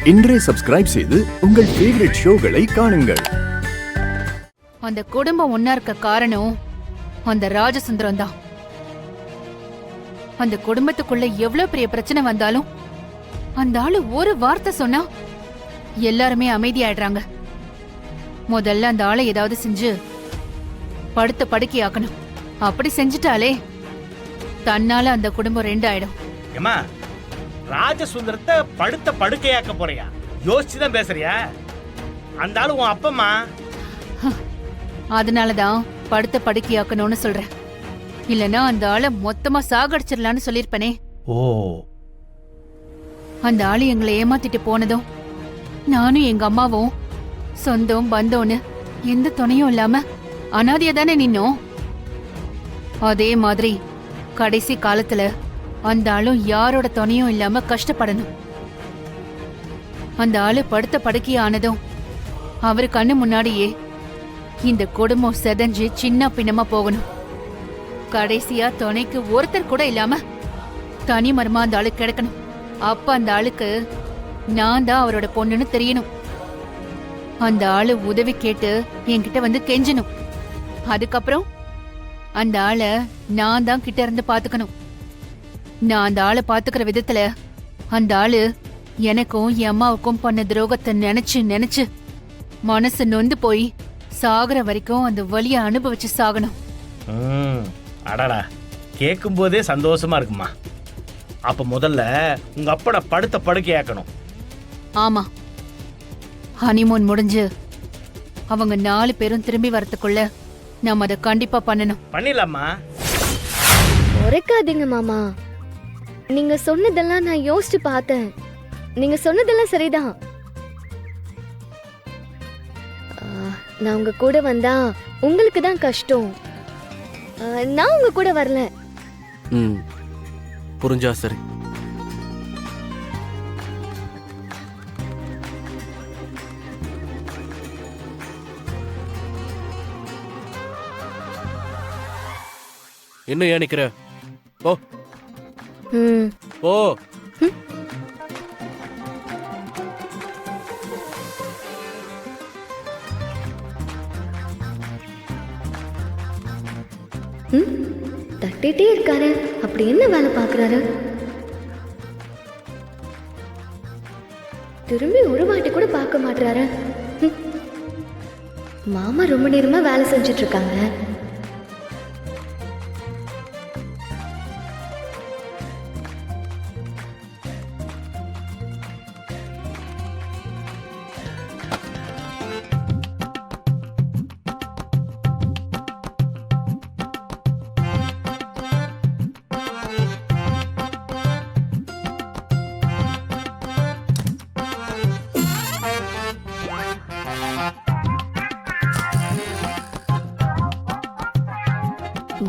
இன்றே சப்ஸ்கிரைப் செய்து உங்கள் ஃபேவரட் ஷோகளை காணுங்கள். அந்த குடும்பம் ஒன்னா இருக்க காரணம் அந்த ராஜசுந்தரம் தான். அந்த குடும்பத்துக்குள்ள எவ்வளவு பெரிய பிரச்சனை வந்தாலும் அந்த ஆளு ஒரு வார்த்தை சொன்னா எல்லாருமே அமைதியாயிடுறாங்க. முதல்ல அந்த ஆளை ஏதாவது செஞ்சு படுத்த படுக்கையாக்கணும். அப்படி செஞ்சுட்டாலே தன்னால அந்த குடும்பம் 2 ஆயிடும். ஏமா, ராஜசுந்தரத்தை படுத்த படுக்கையாக்க போறியா? யோசிச்சுதான் பேசுறியா? அந்த ஆளு உன் அப்பம்மா. அதனாலதான் படுத்த படுக்கையாக்கணும்னு சொல்றேன். இல்லனா அந்த ஆளை மொத்தமா சாகடிச்சிடலான்னு சொல்லிருப்பனே. ஓ, அந்த ஆளு எங்களை ஏமாத்திட்டு போனதும் நானும் எங்க அம்மாவும் சொந்தம் பந்தம்னு எந்த துணையும் இல்லாம அனாதையா தானே நின்னோம். அதே மாதிரி கடைசி காலத்துல அந்த ஆளும் யாரோட துணையும் இல்லாம கஷ்டப்படணும். அந்த ஆளு படுத்த படுக்கையானதும் அவரு கண்ணு முன்னாடியே இந்த குடும்பம் செதஞ்சு சின்ன பின்னமா போகணும். கடைசியா துணைக்கு ஒருத்தர் கூட இல்லாம தனி மரமா அந்த ஆளு கிடக்கணும். அப்ப அந்த ஆளுக்கு நான் தான் அவரோட பொண்ணுன்னு தெரியணும். அந்த ஆளு உதவி கேட்டு என்கிட்ட வந்து கெஞ்சணும். அதுக்கப்புறம் அந்த ஆளை நான் தான் கிட்ட இருந்து பாத்துக்கணும். நான் அந்த ஆளை பாத்துக்கிற விதத்துல அந்த ஆளு எனக்கும் என் அம்மாவுக்கும் பண்ண துரோகத்தை நினைச்சு நினைச்சு மனசு நொந்து போய் சாகுற வரைக்கும் அந்த வலிய அனுபவிச்சு சாகணும். அடடா, கேட்கும் போதே சந்தோஷமா இருக்குமா. அப்ப முதல்ல உங்க அப்பட படுத்த படுக்கையாக்கணும். ஆமா, ஹனிமூன் முடிஞ்சு அவங்க 4 பேரும் திரும்பி வரத்துக்குள்ள நாம அதை கண்டிப்பா பண்ணணும். பண்ணிடலாமா? உரைக்காதீங்க மாமா. நீங்க சொன்னதெல்லாம் நான் யோசிச்சு பார்த்தேன். நீங்க சொன்னதெல்லாம் சரிதான். நான் உங்க கூட வந்தா உங்களுக்கு தான் கஷ்டம். நான் உங்க கூட வரல. புரிஞ்சா சரி. என்ன ஏன் நிக்கிற? போ போ. தட்டிட்டே இருக்காரு. அப்படி என்ன வேலை பாக்குறாரு? திரும்பி ஒரு வாட்டி கூட பார்க்க மாட்டாரு. மாமா ரொம்ப நேரமா வேலை செஞ்சுட்டு இருக்காங்க.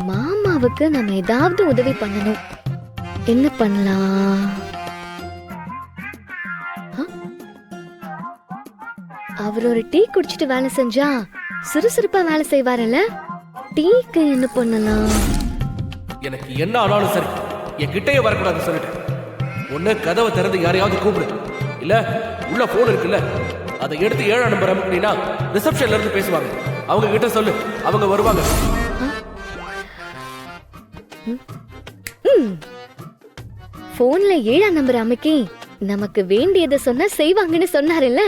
மாமாவுக்கு நம்ம ஏதாவது உதவி பண்ணணும். என்ன பண்ணலாம்? அவர் ஒரு டீ குடிச்சிட்டு வேலை செஞ்சா சுறுசுறுப்பா வேலை செய்வாரல்ல. டீக்கு என்ன பண்ணலாம்? எனக்கு என்ன ஆனாலும் சரி, என் கிட்டே வரக்கூடாது சொல்லிட்டு ஒண்ணு கதவை திறந்து யாரையாவது கூப்பிடு, இல்ல உள்ள போன் இருக்குல்ல அதை எடுத்து 7 நம்பர் அமுக்கினா ரிசப்ஷன்ல இருந்து பேசுவாங்க. அவங்க கிட்ட சொல்லு, அவங்க வருவாங்க. போன்ல 7 நம்பர் அமைக்கி நமக்கு வேண்டியதை சொன்னா செய்வாங்கன்னு சொன்னாருல்ல.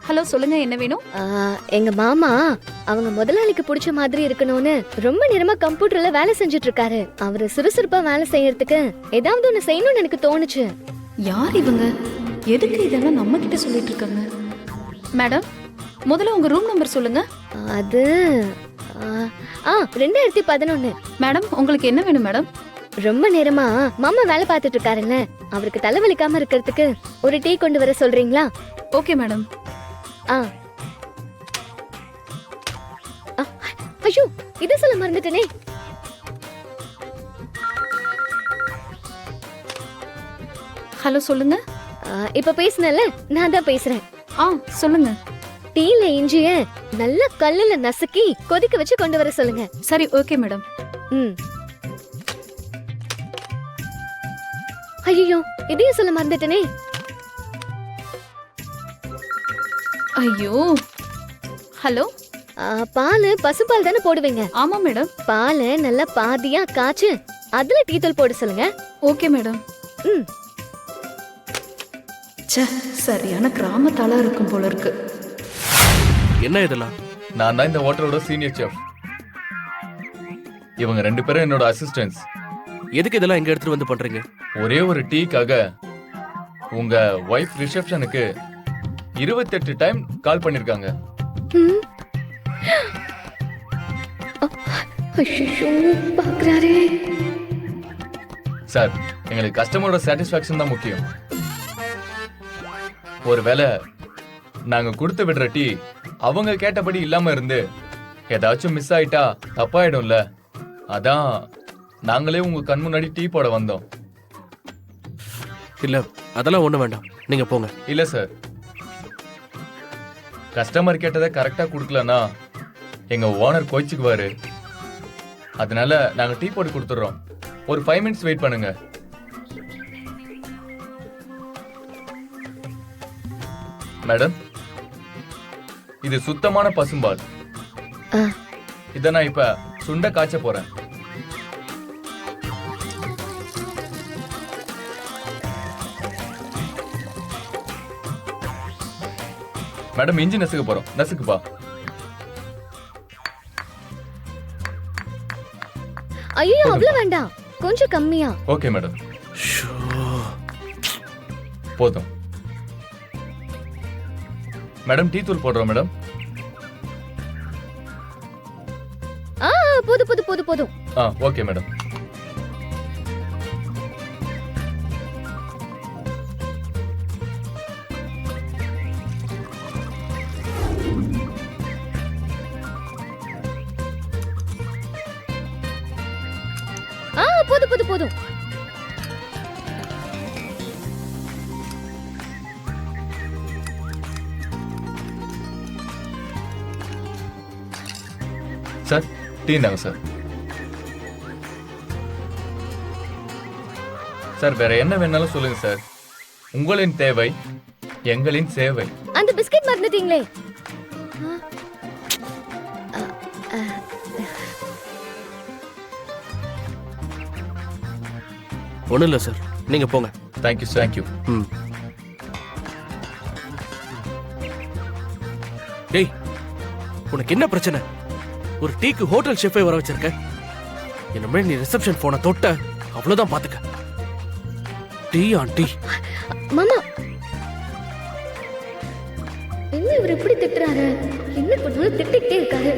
ஹலோ, சொல்லுங்க, என்ன வேணும்? எங்க மாமா அவங்க முதலாளிக்கு பிடிச்ச மாதிரி இருக்கணும்னு ரொம்ப நேரமா கம்ப்யூட்டர்ல வேலை செஞ்சுட்டு இருக்காரு. அவரு சுறுசுறுப்பா வேலை செய்யறதுக்கு ஏதாவது ஒண்ணு செய்யணும்னு எனக்கு தோணுச்சு. யார் இவங்க? எதுக்கு இதெல்லாம் நம்ம கிட்ட சொல்லிட்டு இருக்காங்க? மேடம், முதல்ல உங்க ரூம் நம்பர் சொல்லுங்க. அது 2011. மேடம், உங்களுக்கு என்ன வேணும் மேடம்? ரொம்ப நேரமா மாமா வேலை பார்த்துட்டு இருக்காருல்ல, அவருக்கு தலைவலிக்காம இருக்கிறதுக்கு ஒரு டீ கொண்டு வர சொல்றீங்களா? Okay madam. ஐயோ, இத சொல்ல மறந்துட்டேனே. ஹலோ, சொல்லுங்க. இப்ப பேசுனல, நான் தான் பேசுறேன். சொல்லுங்க. டீல இஞ்சிய நல்லா கல்லுல நசுக்கி கொதிக்க வச்சு கொண்டு வர சொல்லுங்க. சரி ஓகே மேடம். ம். ஐயோ, இதையும் சொல்ல மறந்துட்டனே. ஐயோ. ஹலோ. பால் பசுப்பால் தானே போடுவீங்க? ஆமா மேடம். பாலை நல்லா பாதியா காய்ச்சு அதுல டீ தூள் போட சொல்லுங்க. Okay madam. ம். ச்சே, சரியான கிராமத்தாளா இருக்கும் போல இருக்கு. என்ன இதெல்லாம்? நான் தான் இந்த ஹோட்டலோட சீனியர் செஃப். இவங்க 2 பேரும் என்னோட அசிஸ்டன்ட்ஸ். எதுக்கு இதெல்லாம் இங்க எடுத்துட்டு வந்து பண்றீங்க? ஒரே ஒரு டீக்காக உங்க வைஃப் ரிசப்ஷனுக்கு 28 டைம் கால் பண்ணிருக்காங்க. ம். ஐயோ, பாக்குறாரே. சார், எங்களுக்கு கஸ்டமரோட சாட்டிஸ்ஃபேக்ஷன் தான் முக்கியம். ஒருவேளை நாங்க கொடுத்து விடுற டீ அவங்க கேட்டபடி இல்லாம இருந்து ஏதாச்சும் மிஸ் ஆயிட்டா தப்பாயிடும்ல. அதான் நாங்களே உங்க கண் முன்னாடி டீ போட வந்தோம். இல்ல அதெல்லாம் ஒண்ணு வேண்டாம், நீங்க போங்க. இல்ல சார், கஸ்டமர் கேட்டதை கரெக்டா கொடுக்கலனா எங்க ஓனர் கோச்சிக்குவாரு. அதனால நாங்க டீ போட்டு கொடுத்துறோம். ஒரு 5 மினிட்ஸ் வெயிட் பண்ணுங்க. மேடம், இது சுத்தமான பசும்பால். இத நான் இப்ப சுண்ட காய்ச்ச போறேன். மேடம், இஞ்சி நசுக்க போறோம். நசுக்குப்பா. ஐயோ, அவ்வளவு வேண்டாம், கொஞ்சம் கம்மியா. ஓகே மேடம், போதும். மேடம், டீ தூள் போடுறோம் மேடம். போதும் போதும் போதும் போதும். Okay madam. போதும் போதும் போதும். சார், டீ தாங்க சார். சார், வேற என்ன வேணாலும் சொல்லுங்க சார். உங்களின் தேவை எங்களின் சேவை. அந்த பிஸ்கட் மறந்துட்டீங்களே. ஒண்ணும் இல்ல சார், நீங்க போங்க. Thank you sir. தேங்க்யூ. ம். டேய், உனக்கு என்ன பிரச்சனை? ஒரு டீக்கு ஹோட்டல் ஷெஃபே வர வச்சிருக்க. இனிமே நீ ரிசப்ஷன் போன தொட்ட அவ்வளவுதான் பாத்துக்க. Tea on tea. மாமா, என்ன இவர் இப்படி திட்டுறாரு? என்ன பண்ணாலும் திட்டிக்கிட்டே இருக்காரு.